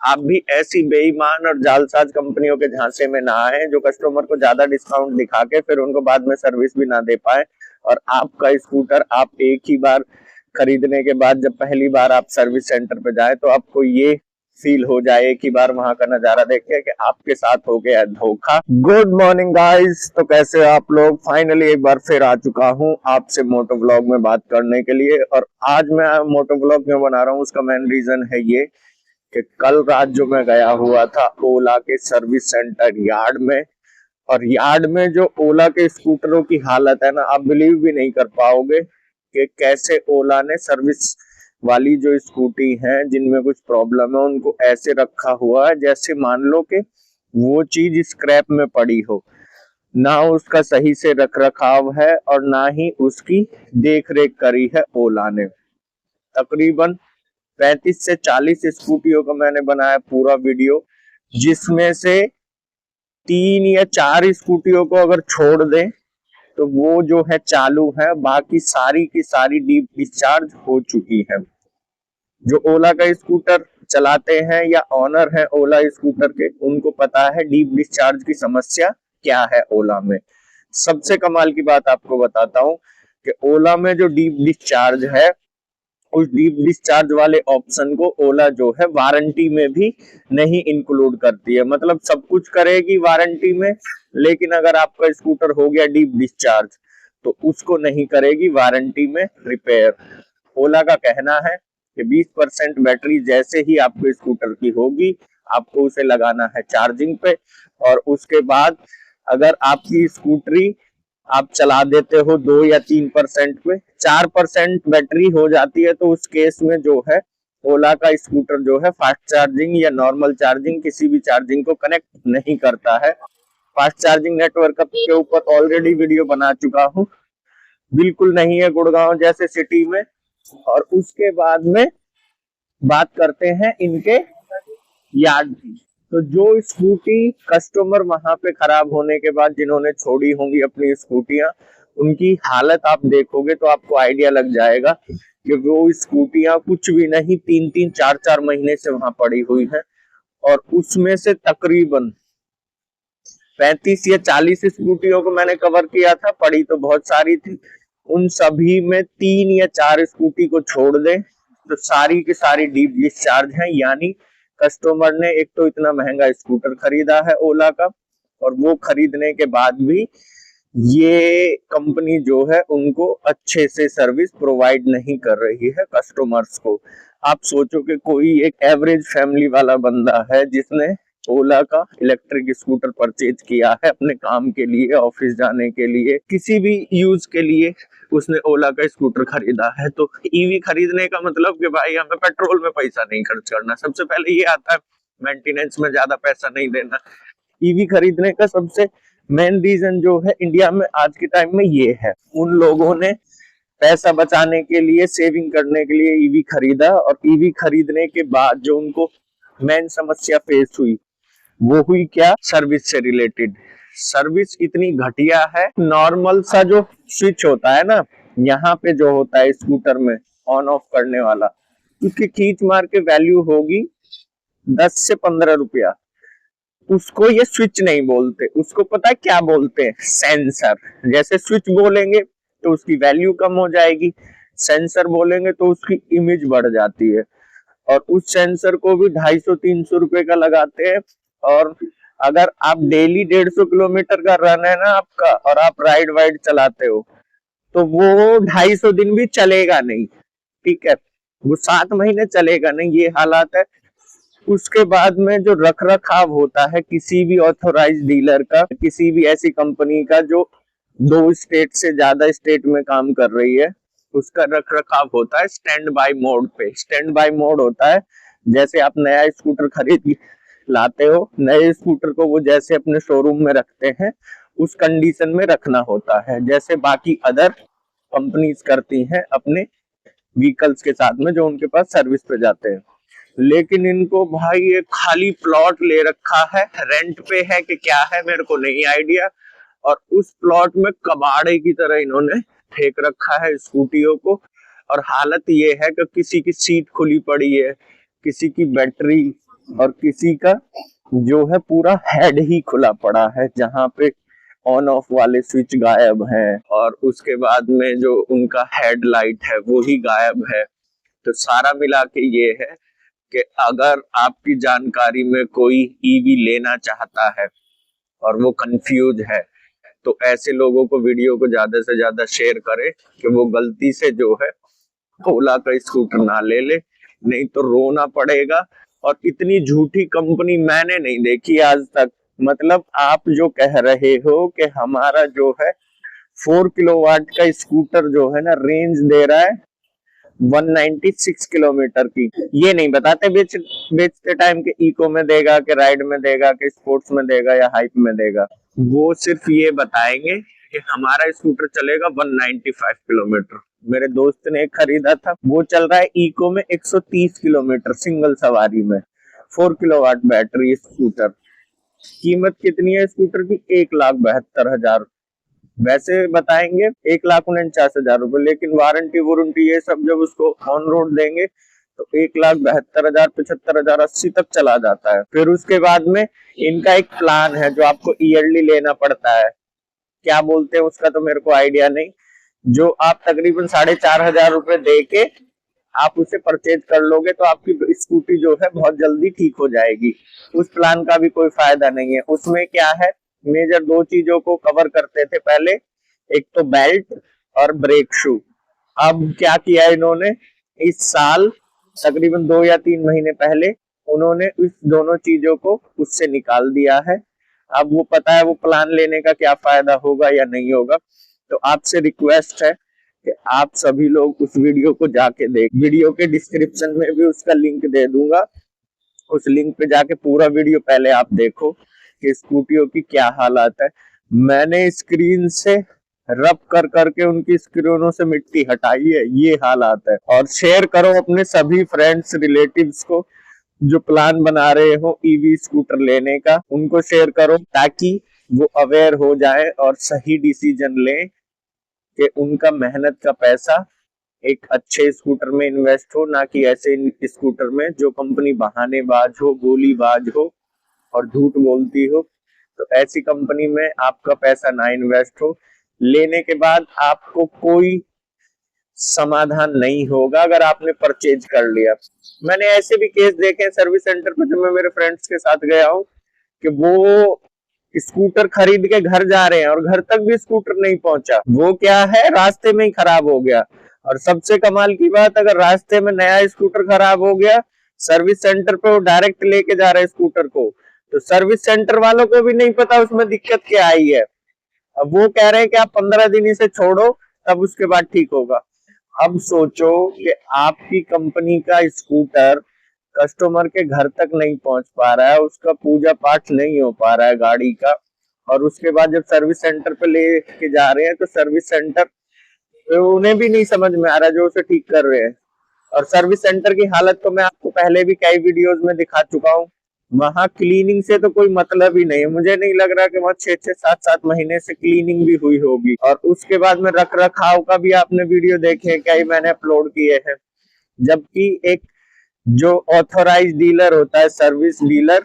आप भी ऐसी बेईमान और जालसाज कंपनियों के झांसे में ना आए जो कस्टमर को ज्यादा डिस्काउंट दिखा के फिर उनको बाद में सर्विस भी ना दे पाए। और आपका स्कूटर आप एक ही बार खरीदने के बाद जब पहली बार आप सर्विस सेंटर पे जाए तो आपको ये फील हो जाए एक ही बार वहां का नजारा देख के कि आपके साथ हो गया धोखा। गुड मॉर्निंग गाइस, तो कैसे हो आप लोग। फाइनली एक बार फिर आ चुका हूं आपसे मोटो व्लॉग में बात करने के लिए। और आज मैं मोटो व्लॉग क्यों बना रहा हूं, उसका मेन रीजन है ये कि कल रात जो मैं गया हुआ था ओला के सर्विस सेंटर यार्ड में, और यार्ड में जो ओला के स्कूटरों की हालत है ना, आप बिलीव भी नहीं कर पाओगे कि कैसे ओला ने सर्विस वाली जो स्कूटी हैं जिनमें कुछ प्रॉब्लम है उनको ऐसे रखा हुआ है जैसे मान लो कि वो चीज स्क्रैप में पड़ी हो। ना उसका सही से रख रखाव है और ना ही उसकी देख रेख करी है ओला ने। तकरीबन 35 से 40 स्कूटियों का मैंने बनाया पूरा वीडियो, जिसमें से 3 या 4 स्कूटियों को अगर छोड़ दें तो वो जो है चालू है, बाकी सारी की सारी डीप डिस्चार्ज हो चुकी है। जो ओला का स्कूटर चलाते हैं या ऑनर है ओला स्कूटर के, उनको पता है डीप डिस्चार्ज की समस्या क्या है ओला में। सबसे कमाल की बात आपको बताता हूँ कि ओला में जो डीप डिस्चार्ज है, उस डीप डिस्चार्ज वाले ऑप्शन को ओला जो है वारंटी में भी नहीं इंक्लूड करती है। मतलब सब कुछ करेगी वारंटी में, लेकिन अगर आपका स्कूटर हो गया डीप डिस्चार्ज तो उसको नहीं करेगी वारंटी में रिपेयर। ओला का कहना है कि 20% बैटरी जैसे ही आपके स्कूटर की होगी आपको उसे लगाना है चार्जिंग पे, और उसके बाद अगर आपकी स्कूटरी आप चला देते हो 2 या 3% पे, 4% बैटरी हो जाती है, तो उस केस में जो है ओला का स्कूटर जो है फास्ट चार्जिंग या नॉर्मल चार्जिंग किसी भी चार्जिंग को कनेक्ट नहीं करता है। फास्ट चार्जिंग नेटवर्क के ऊपर ऑलरेडी वीडियो बना चुका हूँ, बिल्कुल नहीं है गुड़गांव जैसे सिटी में। और उसके बाद में बात करते हैं इनके यार्ड की। तो जो स्कूटी कस्टमर वहां पे खराब होने के बाद जिन्होंने छोड़ी होंगी अपनी स्कूटियां, उनकी हालत आप देखोगे तो आपको आइडिया लग जाएगा कि वो स्कूटियां कुछ भी नहीं 3-3 4-4 महीने से वहां पड़ी हुई हैं। और उसमें से तकरीबन 35 या 40 स्कूटियों को मैंने कवर किया था, पड़ी तो बहुत सारी थी। उन सभी में 3 या 4 स्कूटी को छोड़ दें तो सारी की सारी डीप डिस्चार्ज है। यानी कस्टमर ने एक तो इतना महंगा स्कूटर खरीदा है ओला का, और वो खरीदने के बाद भी ये कंपनी जो है उनको अच्छे से सर्विस प्रोवाइड नहीं कर रही है कस्टमर्स को। आप सोचो कि कोई एक एवरेज फैमिली वाला बंदा है जिसने ओला का इलेक्ट्रिक स्कूटर परचेज किया है अपने काम के लिए, ऑफिस जाने के लिए, किसी भी यूज के लिए उसने ओला का स्कूटर खरीदा है। तो ईवी खरीदने का मतलब कि भाई हमें पेट्रोल में पैसा नहीं खर्च करना, सबसे पहले ये आता है। मेंटेनेंस में ज्यादा पैसा नहीं देना। ईवी खरीदने का सबसे मेन रीजन जो है इंडिया में आज के टाइम में ये है, उन लोगों ने पैसा बचाने के लिए, सेविंग करने के लिए ईवी खरीदा, और ईवी खरीदने के बाद जो उनको मेन समस्या फेस हुई वो हुई क्या, सर्विस से रिलेटेड। सर्विस इतनी घटिया है। नॉर्मल सा जो स्विच होता है ना, यहाँ पे जो होता है स्कूटर में ऑन ऑफ करने वाला, उसकी खींच मार के वैल्यू होगी 10 से 15 रुपया। उसको ये स्विच नहीं बोलते, उसको पता है क्या बोलते हैं, सेंसर। जैसे स्विच बोलेंगे तो उसकी वैल्यू कम हो जाएगी, सेंसर बोलेंगे तो उसकी इमेज बढ़ जाती है। और उस सेंसर को भी 250-300 रुपए का लगाते हैं। और अगर आप डेली 150 किलोमीटर का रन है ना आपका, और आप राइड वाइड चलाते हो, तो वो 250 दिन भी चलेगा नहीं। ठीक है, वो 7 महीने चलेगा नहीं, ये हालात है। उसके बाद में जो रख रखाव होता है किसी भी ऑथोराइज डीलर का, किसी भी ऐसी कंपनी का जो 2 स्टेट से ज्यादा स्टेट में काम कर रही है, उसका रख रखाव होता है स्टैंड बाय मोड पे। स्टैंड बाय मोड होता है जैसे आप नया स्कूटर खरीद लाते हो, नए स्कूटर को वो जैसे अपने शोरूम में रखते हैं उस कंडीशन में रखना होता है, जैसे बाकी अदर कंपनीज करती हैं अपने व्हीकल्स के साथ में जो उनके पास सर्विस पे जाते हैं। लेकिन इनको भाई एक खाली प्लॉट ले रखा है, रेंट पे है कि क्या है मेरे को नहीं आइडिया, और उस प्लॉट में कबाड़े की तरह इन्होंने फेंक रखा है स्कूटियों को। और हालत ये है कि किसी की सीट खुली पड़ी है, किसी की बैटरी और किसी का जो है पूरा हेड ही खुला पड़ा है, जहाँ पे ऑन ऑफ वाले स्विच गायब हैं, और उसके बाद में जो उनका हेडलाइट है वो ही गायब है। तो सारा मिला के ये है कि अगर आपकी जानकारी में कोई ईवी लेना चाहता है और वो कंफ्यूज है, तो ऐसे लोगों को वीडियो को ज्यादा से ज्यादा शेयर करें कि वो गलती से जो है ओला का स्कूटर ना ले ले, नहीं तो रोना पड़ेगा। और इतनी झूठी कंपनी मैंने नहीं देखी आज तक। मतलब आप जो कह रहे हो कि हमारा जो है 4 किलोवाट का स्कूटर जो है ना रेंज दे रहा है 196 किलोमीटर की, ये नहीं बताते बेचते टाइम के इको में देगा कि राइड में देगा कि स्पोर्ट्स में देगा या हाइप में देगा। वो सिर्फ ये बताएंगे कि हमारा स्कूटर चलेगा 195 किलोमीटर। मेरे दोस्त ने एक खरीदा था, वो चल रहा है इको में 130 किलोमीटर सिंगल सवारी में, 4 किलोवाट बैटरी स्कूटर। कीमत कितनी है स्कूटर की? 1,72,000। वैसे बताएंगे 1,49,000 रुपए, लेकिन वारंटी वारंटी ये सब जब उसको ऑन रोड देंगे तो 1,72,000, 75,000, 80 तक चला जाता है। फिर उसके बाद में इनका एक प्लान है जो आपको ईयरली लेना पड़ता है, क्या बोलते हैं उसका तो मेरे को आइडिया नहीं, जो आप तकरीबन 4,500 रुपए दे के आप उसे परचेज कर लोगे तो आपकी स्कूटी जो है बहुत जल्दी ठीक हो जाएगी। उस प्लान का भी कोई फायदा नहीं है। उसमें क्या है, मेजर 2 चीजों को कवर करते थे पहले, एक तो बेल्ट और ब्रेक शू। अब क्या किया इन्होंने, इस साल तकरीबन 2 या 3 महीने पहले उन्होंने इस दोनों चीजों को उससे निकाल दिया है। अब वो पता है वो प्लान लेने का क्या फायदा होगा या नहीं होगा। तो आपसे रिक्वेस्ट है कि आप सभी लोग उस वीडियो को जाके देख, वीडियो के डिस्क्रिप्शन में भी उसका लिंक दे दूंगा, उस लिंक पे जाके पूरा वीडियो पहले आप देखो कि स्कूटियों की क्या हालात है। मैंने स्क्रीन से रब कर करके उनकी स्क्रीनों से मिट्टी हटाई है, ये हालात है। और शेयर करो अपने सभी फ्रेंड्स रिलेटिव्स को जो प्लान बना रहे हो ईवी स्कूटर लेने का, उनको शेयर करो ताकि वो अवेयर हो जाए और सही डिसीजन लें कि उनका मेहनत का पैसा एक अच्छे स्कूटर में इन्वेस्ट हो, ना कि ऐसे स्कूटर में जो कंपनी बहानेबाज हो, गोलीबाज हो और झूठ बोलती हो। तो ऐसी कंपनी में आपका पैसा ना इन्वेस्ट हो, लेने के बाद आपको कोई समाधान नहीं होगा अगर आपने परचेज कर लिया। मैंने ऐसे भी केस देखे सर्विस सेंटर पर जब मैं मेरे फ्रेंड्स के साथ गया हूँ कि वो स्कूटर खरीद के घर जा रहे हैं और घर तक भी स्कूटर नहीं पहुंचा। वो क्या है, रास्ते में ही खराब हो गया। और सबसे कमाल की बात, अगर रास्ते में नया स्कूटर खराब हो गया, सर्विस सेंटर पे वो डायरेक्ट लेके जा रहे स्कूटर को, तो सर्विस सेंटर वालों को भी नहीं पता उसमें दिक्कत क्या आई है। अब वो कह रहे हैं कि आप 15 दिन इसे छोड़ो तब उसके बाद ठीक होगा। अब सोचो कि आपकी कंपनी का स्कूटर कस्टमर के घर तक नहीं पहुंच पा रहा है, उसका पूजा पाठ नहीं हो पा रहा है गाड़ी का, और उसके बाद जब सर्विस सेंटर पे ले के जा रहे हैं तो सर्विस सेंटर तो उन्हें भी नहीं समझ में आ रहा जो उसे ठीक कर रहे हैं। और सर्विस सेंटर की हालत तो मैं आपको पहले भी कई वीडियोस में दिखा चुका हूँ। वहां क्लीनिंग से तो कोई मतलब ही नहीं है, मुझे नहीं लग रहा कि वहां 6-6, 7-7 महीने से क्लीनिंग भी हुई होगी। और उसके बाद में रख रखाव का भी आपने वीडियो देखे, कई मैंने अपलोड किए हैं। जबकि एक जो ऑथोराइज डीलर होता है, सर्विस डीलर,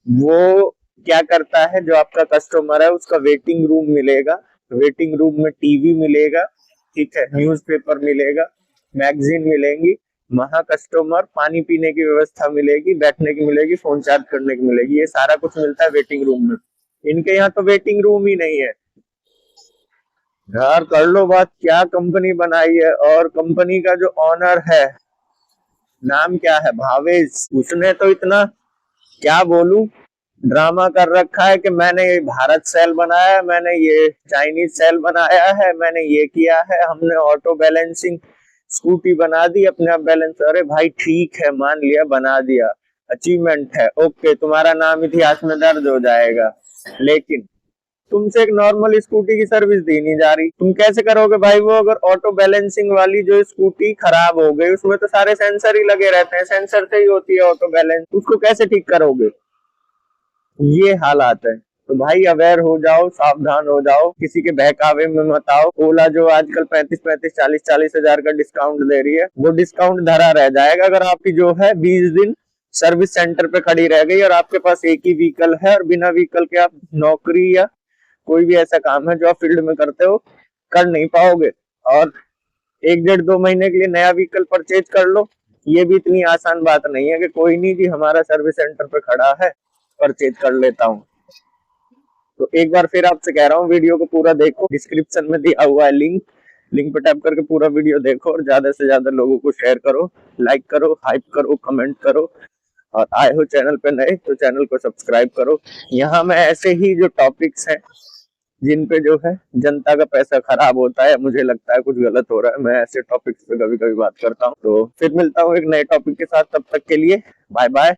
वो क्या करता है, जो आपका कस्टमर है उसका वेटिंग रूम मिलेगा, वेटिंग रूम में टीवी मिलेगा, ठीक है, न्यूज़पेपर मिलेगा, मैगजीन मिलेंगी, वहां कस्टमर पानी पीने की व्यवस्था मिलेगी, बैठने की मिलेगी, फोन चार्ज करने की मिलेगी, ये सारा कुछ मिलता है वेटिंग रूम में। इनके यहाँ तो वेटिंग रूम ही नहीं है। यार कर लो बात, क्या कंपनी बनाई है। और कंपनी का जो ऑनर है, नाम क्या है, भावेश, उसने तो इतना क्या बोलूं ड्रामा कर रखा है कि मैंने ये भारत सेल बनाया है, मैंने ये चाइनीज सेल बनाया है, मैंने ये किया है, हमने ऑटो बैलेंसिंग स्कूटी बना दी अपने आप बैलेंस। अरे भाई ठीक है, मान लिया, बना दिया, अचीवमेंट है, ओके, तुम्हारा नाम इतिहास में दर्ज हो जाएगा, लेकिन तुमसे एक नॉर्मल स्कूटी की सर्विस दी नहीं जा रही। तुम कैसे करोगे भाई वो, अगर ऑटो बैलेंसिंग वाली जो स्कूटी खराब हो गई, उसमें तो सारे सेंसर ही लगे रहते हैं, सेंसर से ही होती है ऑटो बैलेंस, उसको कैसे ठीक करोगे। ये हालात है। तो भाई अवेयर हो जाओ, सावधान हो जाओ, किसी के बहकावे में मत आओ। ओला जो आजकल 35-35, 40-40 हजार का डिस्काउंट दे रही है, वो डिस्काउंट धरा रह जाएगा अगर आपकी जो है 20 दिन सर्विस सेंटर पे खड़ी रह गई और आपके पास एक ही व्हीकल है और बिना व्हीकल के आप नौकरी या कोई भी ऐसा काम है जो आप फील्ड में करते हो कर नहीं पाओगे। और 1 डेढ़ 2 महीने के लिए नया व्हीकल परचेज कर लो, ये भी इतनी आसान बात नहीं है कि कोई नहीं जी हमारा सर्विस सेंटर पे खड़ा है परचेज कर लेता हूँ। तो एक बार फिर आपसे कह रहा हूँ वीडियो को पूरा देखो, डिस्क्रिप्शन में दिया हुआ है लिंक पे टैप करके पूरा वीडियो देखो और ज्यादा से ज्यादा लोगों को शेयर करो, लाइक करो, हाइप करो, कमेंट करो। और आए हो चैनल पे नए तो चैनल को सब्सक्राइब करो। यहाँ मैं ऐसे ही जो टॉपिक्स हैं जिन पे जो है जनता का पैसा खराब होता है, मुझे लगता है कुछ गलत हो रहा है, मैं ऐसे टॉपिक्स पे कभी कभी बात करता हूँ। तो फिर मिलता हूँ एक नए टॉपिक के साथ, तब तक के लिए बाय बाय।